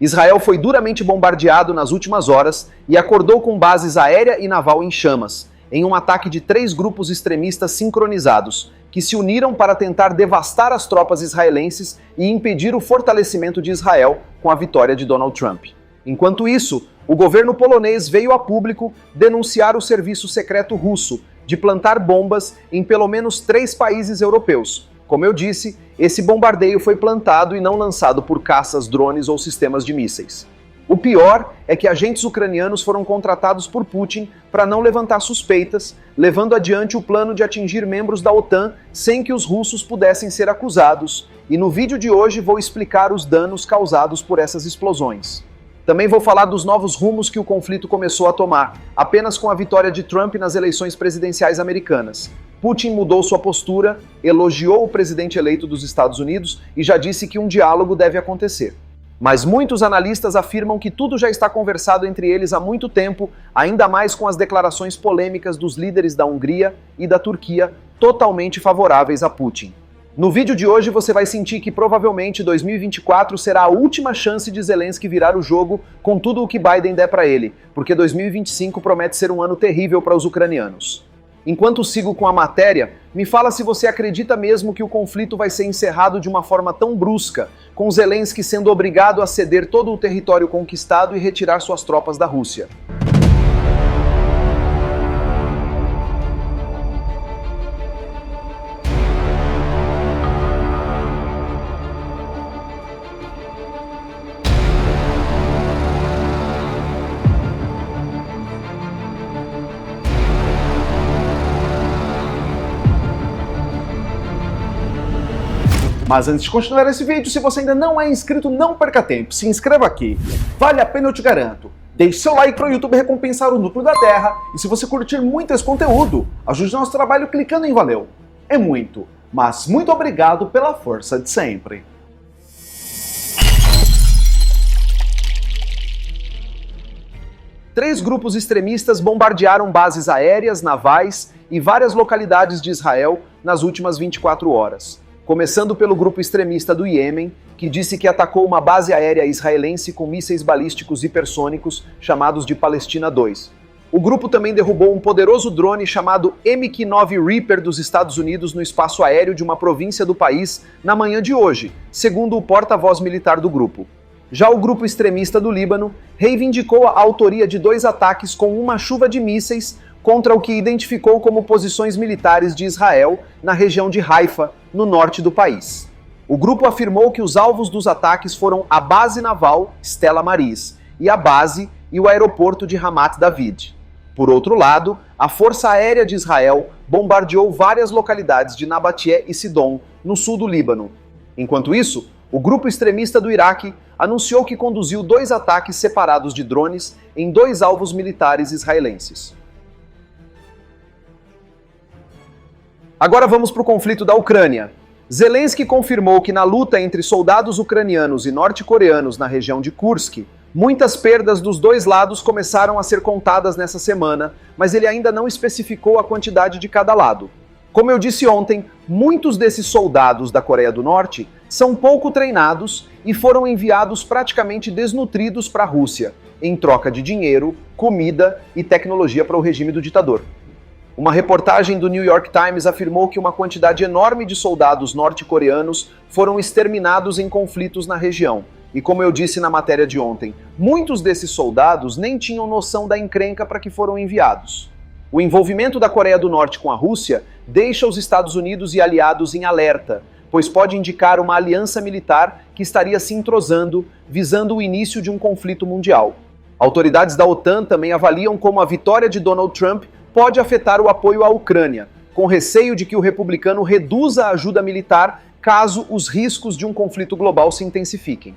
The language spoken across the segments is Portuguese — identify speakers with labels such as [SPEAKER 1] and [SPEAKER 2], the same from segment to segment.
[SPEAKER 1] Israel foi duramente bombardeado nas últimas horas e acordou com bases aérea e naval em chamas, em um ataque de 3 grupos extremistas sincronizados, que se uniram para tentar devastar as tropas israelenses e impedir o fortalecimento de Israel com a vitória de Donald Trump. Enquanto isso, o governo polonês veio a público denunciar o serviço secreto russo de plantar bombas em pelo menos 3 países europeus. Como eu disse, esse bombardeio foi plantado e não lançado por caças, drones ou sistemas de mísseis. O pior é que agentes ucranianos foram contratados por Putin para não levantar suspeitas, levando adiante o plano de atingir membros da OTAN sem que os russos pudessem ser acusados. E no vídeo de hoje vou explicar os danos causados por essas explosões. Também vou falar dos novos rumos que o conflito começou a tomar, apenas com a vitória de Trump nas eleições presidenciais americanas. Putin mudou sua postura, elogiou o presidente eleito dos Estados Unidos e já disse que um diálogo deve acontecer. Mas muitos analistas afirmam que tudo já está conversado entre eles há muito tempo, ainda mais com as declarações polêmicas dos líderes da Hungria e da Turquia, totalmente favoráveis a Putin. No vídeo de hoje você vai sentir que provavelmente 2024 será a última chance de Zelensky virar o jogo com tudo o que Biden der para ele, porque 2025 promete ser um ano terrível para os ucranianos. Enquanto sigo com a matéria, me fala se você acredita mesmo que o conflito vai ser encerrado de uma forma tão brusca, com Zelensky sendo obrigado a ceder todo o território conquistado e retirar suas tropas da Rússia. Mas antes de continuar esse vídeo, se você ainda não é inscrito, não perca tempo, se inscreva aqui. Vale a pena, eu te garanto. Deixe seu like para o YouTube recompensar o núcleo da Terra. E se você curtir muito esse conteúdo, ajude nosso trabalho clicando em valeu. É muito, mas muito obrigado pela força de sempre. Três grupos extremistas bombardearam bases aéreas, navais e várias localidades de Israel nas últimas 24 horas. Começando pelo grupo extremista do Iêmen, que disse que atacou uma base aérea israelense com mísseis balísticos hipersônicos chamados de Palestina 2. O grupo também derrubou um poderoso drone chamado MQ-9 Reaper dos Estados Unidos no espaço aéreo de uma província do país na manhã de hoje, segundo o porta-voz militar do grupo. Já o grupo extremista do Líbano reivindicou a autoria de 2 ataques com uma chuva de mísseis contra o que identificou como posições militares de Israel na região de Haifa, no norte do país. O grupo afirmou que os alvos dos ataques foram a base naval Stella Maris e a base e o aeroporto de Ramat David. Por outro lado, a Força Aérea de Israel bombardeou várias localidades de Nabatie e Sidon, no sul do Líbano. Enquanto isso, o grupo extremista do Iraque anunciou que conduziu 2 ataques separados de drones em 2 alvos militares israelenses. Agora vamos para o conflito da Ucrânia. Zelensky confirmou que na luta entre soldados ucranianos e norte-coreanos na região de Kursk, muitas perdas dos 2 lados começaram a ser contadas nessa semana, mas ele ainda não especificou a quantidade de cada lado. Como eu disse ontem, muitos desses soldados da Coreia do Norte são pouco treinados e foram enviados praticamente desnutridos para a Rússia, em troca de dinheiro, comida e tecnologia para o regime do ditador. Uma reportagem do New York Times afirmou que uma quantidade enorme de soldados norte-coreanos foram exterminados em conflitos na região. E como eu disse na matéria de ontem, muitos desses soldados nem tinham noção da encrenca para que foram enviados. O envolvimento da Coreia do Norte com a Rússia deixa os Estados Unidos e aliados em alerta, pois pode indicar uma aliança militar que estaria se entrosando, visando o início de um conflito mundial. Autoridades da OTAN também avaliam como a vitória de Donald Trump pode afetar o apoio à Ucrânia, com receio de que o republicano reduza a ajuda militar caso os riscos de um conflito global se intensifiquem.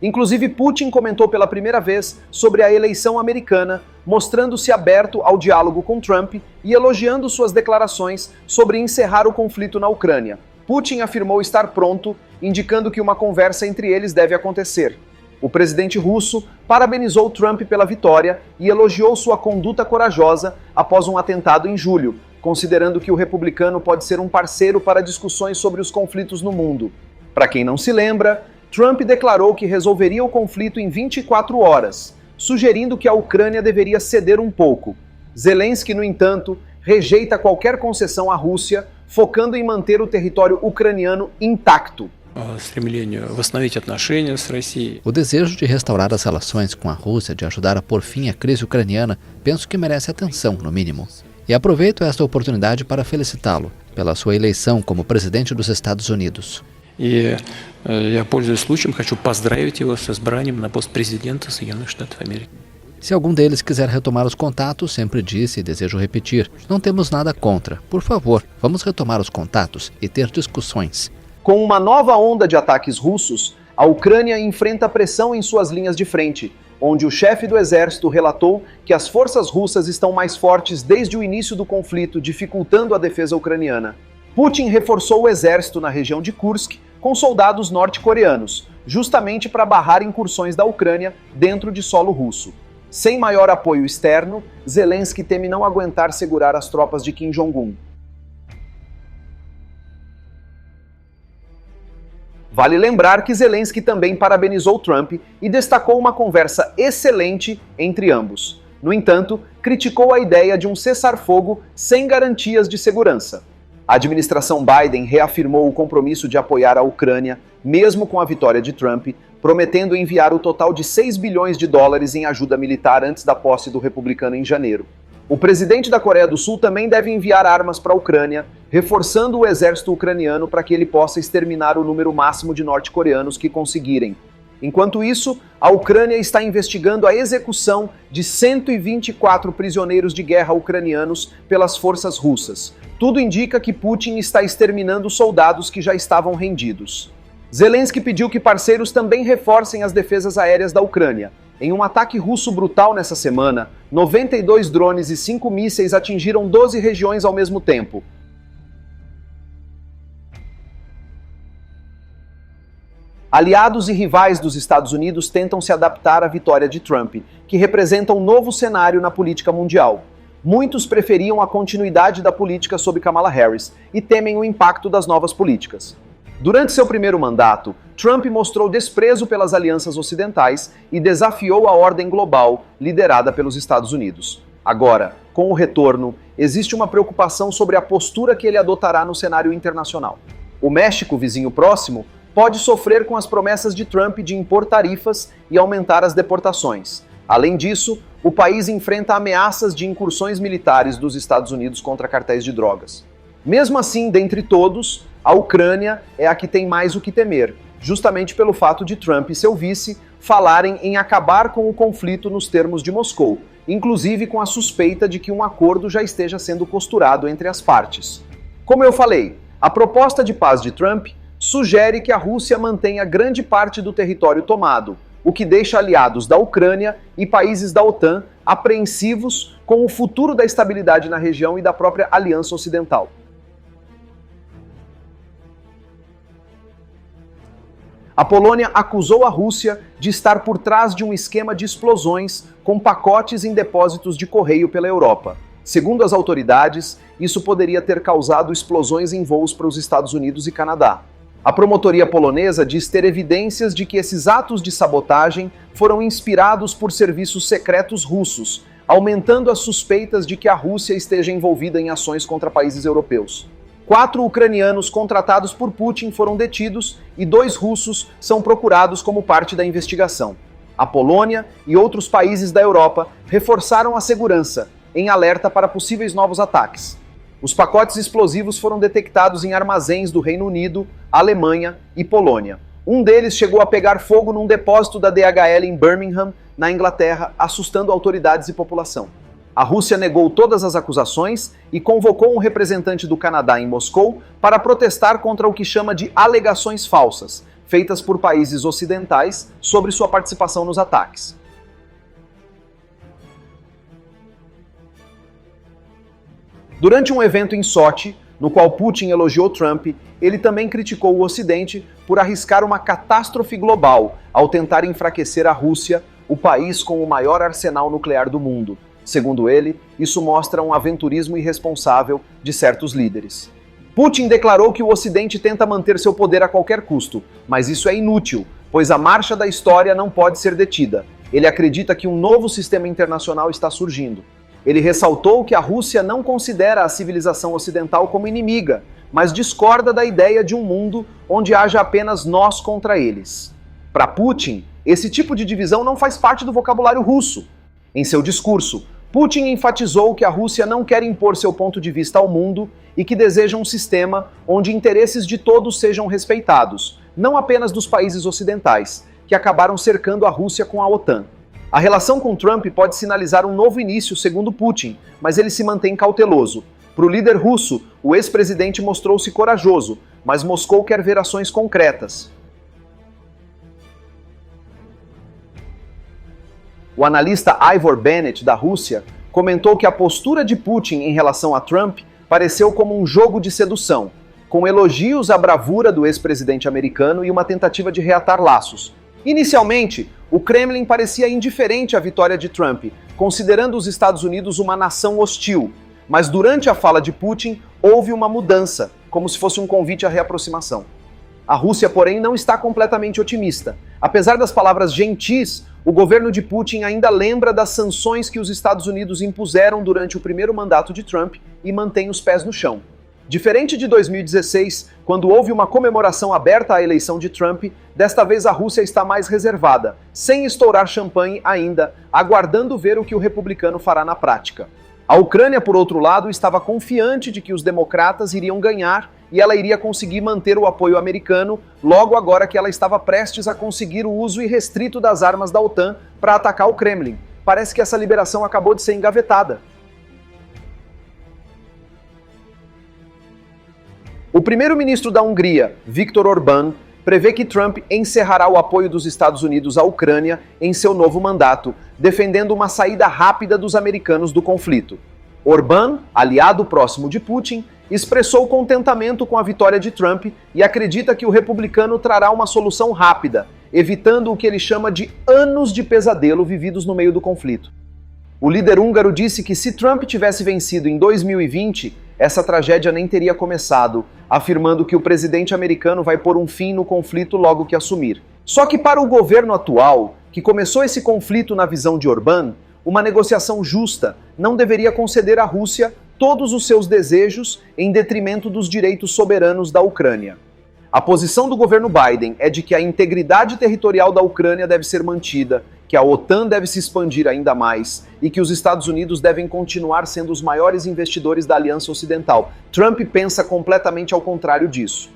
[SPEAKER 1] Inclusive, Putin comentou pela primeira vez sobre a eleição americana, mostrando-se aberto ao diálogo com Trump e elogiando suas declarações sobre encerrar o conflito na Ucrânia. Putin afirmou estar pronto, indicando que uma conversa entre eles deve acontecer. O presidente russo parabenizou Trump pela vitória e elogiou sua conduta corajosa após um atentado em julho, considerando que o republicano pode ser um parceiro para discussões sobre os conflitos no mundo. Para quem não se lembra, Trump declarou que resolveria o conflito em 24 horas, sugerindo que a Ucrânia deveria ceder um pouco. Zelensky, no entanto, rejeita qualquer concessão à Rússia, focando em manter o território ucraniano intacto.
[SPEAKER 2] O desejo de restaurar as relações com a Rússia, de ajudar a pôr fim à crise ucraniana, penso que merece atenção, no mínimo. E aproveito esta oportunidade para felicitá-lo pela sua eleição como presidente dos Estados Unidos.
[SPEAKER 3] И я, пользуясь случаем, хочу поздравить его с избранием на пост президента Соединенных Штатов Америки.
[SPEAKER 2] Se algum deles quiser retomar os contatos, sempre disse e desejo repetir, não temos nada contra. Por favor, vamos retomar os contatos e ter discussões.
[SPEAKER 1] Com uma nova onda de ataques russos, a Ucrânia enfrenta pressão em suas linhas de frente, onde o chefe do exército relatou que as forças russas estão mais fortes desde o início do conflito, dificultando a defesa ucraniana. Putin reforçou o exército na região de Kursk com soldados norte-coreanos, justamente para barrar incursões da Ucrânia dentro de solo russo. Sem maior apoio externo, Zelensky teme não aguentar segurar as tropas de Kim Jong-un. Vale lembrar que Zelensky também parabenizou Trump e destacou uma conversa excelente entre ambos. No entanto, criticou a ideia de um cessar-fogo sem garantias de segurança. A administração Biden reafirmou o compromisso de apoiar a Ucrânia, mesmo com a vitória de Trump, prometendo enviar o total de 6 bilhões de dólares em ajuda militar antes da posse do republicano em janeiro. O presidente da Coreia do Sul também deve enviar armas para a Ucrânia, reforçando o exército ucraniano para que ele possa exterminar o número máximo de norte-coreanos que conseguirem. Enquanto isso, a Ucrânia está investigando a execução de 124 prisioneiros de guerra ucranianos pelas forças russas. Tudo indica que Putin está exterminando soldados que já estavam rendidos. Zelensky pediu que parceiros também reforcem as defesas aéreas da Ucrânia. Em um ataque russo brutal nessa semana, 92 drones e 5 mísseis atingiram 12 regiões ao mesmo tempo. Aliados e rivais dos Estados Unidos tentam se adaptar à vitória de Trump, que representa um novo cenário na política mundial. Muitos preferiam a continuidade da política sob Kamala Harris e temem o impacto das novas políticas. Durante seu primeiro mandato, Trump mostrou desprezo pelas alianças ocidentais e desafiou a ordem global liderada pelos Estados Unidos. Agora, com o retorno, existe uma preocupação sobre a postura que ele adotará no cenário internacional. O México, vizinho próximo, pode sofrer com as promessas de Trump de impor tarifas e aumentar as deportações. Além disso, o país enfrenta ameaças de incursões militares dos Estados Unidos contra cartéis de drogas. Mesmo assim, dentre todos, a Ucrânia é a que tem mais o que temer, justamente pelo fato de Trump e seu vice falarem em acabar com o conflito nos termos de Moscou, inclusive com a suspeita de que um acordo já esteja sendo costurado entre as partes. Como eu falei, a proposta de paz de Trump sugere que a Rússia mantenha grande parte do território tomado, o que deixa aliados da Ucrânia e países da OTAN apreensivos com o futuro da estabilidade na região e da própria Aliança Ocidental. A Polônia acusou a Rússia de estar por trás de um esquema de explosões com pacotes em depósitos de correio pela Europa. Segundo as autoridades, isso poderia ter causado explosões em voos para os Estados Unidos e Canadá. A promotoria polonesa diz ter evidências de que esses atos de sabotagem foram inspirados por serviços secretos russos, aumentando as suspeitas de que a Rússia esteja envolvida em ações contra países europeus. 4 ucranianos contratados por Putin foram detidos e 2 russos são procurados como parte da investigação. A Polônia e outros países da Europa reforçaram a segurança, em alerta para possíveis novos ataques. Os pacotes explosivos foram detectados em armazéns do Reino Unido, Alemanha e Polônia. Um deles chegou a pegar fogo num depósito da DHL em Birmingham, na Inglaterra, assustando autoridades e população. A Rússia negou todas as acusações e convocou um representante do Canadá em Moscou para protestar contra o que chama de alegações falsas, feitas por países ocidentais sobre sua participação nos ataques. Durante um evento em Sochi, no qual Putin elogiou Trump, ele também criticou o Ocidente por arriscar uma catástrofe global ao tentar enfraquecer a Rússia, o país com o maior arsenal nuclear do mundo. Segundo ele, isso mostra um aventurismo irresponsável de certos líderes. Putin declarou que o Ocidente tenta manter seu poder a qualquer custo, mas isso é inútil, pois a marcha da história não pode ser detida. Ele acredita que um novo sistema internacional está surgindo. Ele ressaltou que a Rússia não considera a civilização ocidental como inimiga, mas discorda da ideia de um mundo onde haja apenas nós contra eles. Para Putin, esse tipo de divisão não faz parte do vocabulário russo. Em seu discurso, Putin enfatizou que a Rússia não quer impor seu ponto de vista ao mundo e que deseja um sistema onde interesses de todos sejam respeitados, não apenas dos países ocidentais, que acabaram cercando a Rússia com a OTAN. A relação com Trump pode sinalizar um novo início, segundo Putin, mas ele se mantém cauteloso. Para o líder russo, o ex-presidente mostrou-se corajoso, mas Moscou quer ver ações concretas. O analista Ivor Bennett, da Rússia, comentou que a postura de Putin em relação a Trump pareceu como um jogo de sedução, com elogios à bravura do ex-presidente americano e uma tentativa de reatar laços. Inicialmente, o Kremlin parecia indiferente à vitória de Trump, considerando os Estados Unidos uma nação hostil, mas durante a fala de Putin houve uma mudança, como se fosse um convite à reaproximação. A Rússia, porém, não está completamente otimista. Apesar das palavras gentis, o governo de Putin ainda lembra das sanções que os Estados Unidos impuseram durante o primeiro mandato de Trump e mantém os pés no chão. Diferente de 2016, quando houve uma comemoração aberta à eleição de Trump, desta vez a Rússia está mais reservada, sem estourar champanhe ainda, aguardando ver o que o republicano fará na prática. A Ucrânia, por outro lado, estava confiante de que os democratas iriam ganhar e ela iria conseguir manter o apoio americano logo agora que ela estava prestes a conseguir o uso irrestrito das armas da OTAN para atacar o Kremlin. Parece que essa liberação acabou de ser engavetada. O primeiro-ministro da Hungria, Viktor Orbán, prevê que Trump encerrará o apoio dos Estados Unidos à Ucrânia em seu novo mandato, defendendo uma saída rápida dos americanos do conflito. Orbán, aliado próximo de Putin, expressou contentamento com a vitória de Trump e acredita que o republicano trará uma solução rápida, evitando o que ele chama de anos de pesadelo vividos no meio do conflito. O líder húngaro disse que se Trump tivesse vencido em 2020, essa tragédia nem teria começado, afirmando que o presidente americano vai pôr um fim no conflito logo que assumir. Só que para o governo atual, que começou esse conflito na visão de Orbán, uma negociação justa não deveria conceder à Rússia todos os seus desejos em detrimento dos direitos soberanos da Ucrânia. A posição do governo Biden é de que a integridade territorial da Ucrânia deve ser mantida, que a OTAN deve se expandir ainda mais e que os Estados Unidos devem continuar sendo os maiores investidores da Aliança Ocidental. Trump pensa completamente ao contrário disso.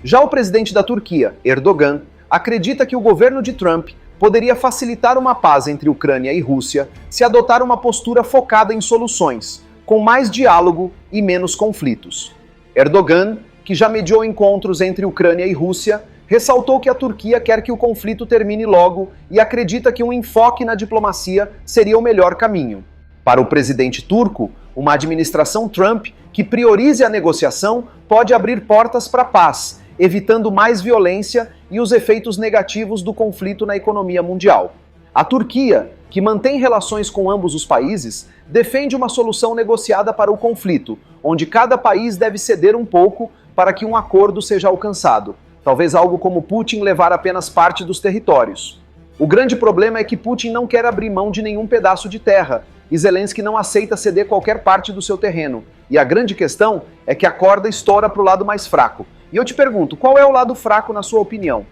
[SPEAKER 1] Já o presidente da Turquia, Erdogan, acredita que o governo de Trump poderia facilitar uma paz entre Ucrânia e Rússia se adotar uma postura focada em soluções, com mais diálogo e menos conflitos. Erdogan, que já mediou encontros entre Ucrânia e Rússia, ressaltou que a Turquia quer que o conflito termine logo e acredita que um enfoque na diplomacia seria o melhor caminho. Para o presidente turco, uma administração Trump que priorize a negociação pode abrir portas para a paz, evitando mais violência e os efeitos negativos do conflito na economia mundial. A Turquia, que mantém relações com ambos os países, defende uma solução negociada para o conflito, onde cada país deve ceder um pouco para que um acordo seja alcançado. Talvez algo como Putin levar apenas parte dos territórios. O grande problema é que Putin não quer abrir mão de nenhum pedaço de terra, e Zelensky não aceita ceder qualquer parte do seu terreno. E a grande questão é que a corda estoura para o lado mais fraco. E eu te pergunto, qual é o lado fraco na sua opinião?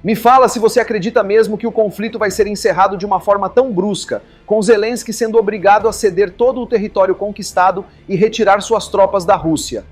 [SPEAKER 1] Me fala se você acredita mesmo que o conflito vai ser encerrado de uma forma tão brusca, com Zelensky sendo obrigado a ceder todo o território conquistado e retirar suas tropas da Rússia.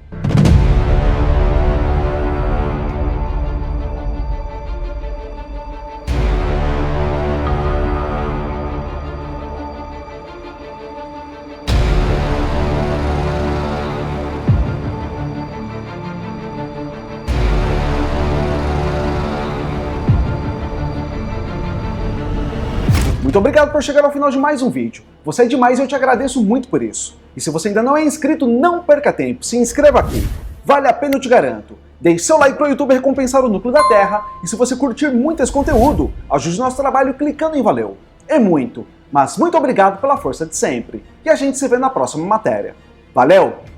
[SPEAKER 4] Muito obrigado por chegar ao final de mais um vídeo. Você é demais e eu te agradeço muito por isso. E se você ainda não é inscrito, não perca tempo, se inscreva aqui. Vale a pena, eu te garanto. Deixe seu like para o YouTube recompensar o Núcleo da Terra e se você curtir muito esse conteúdo, ajude o nosso trabalho clicando em valeu. É muito, Mas muito obrigado pela força de sempre. E a gente se vê na próxima matéria. Valeu!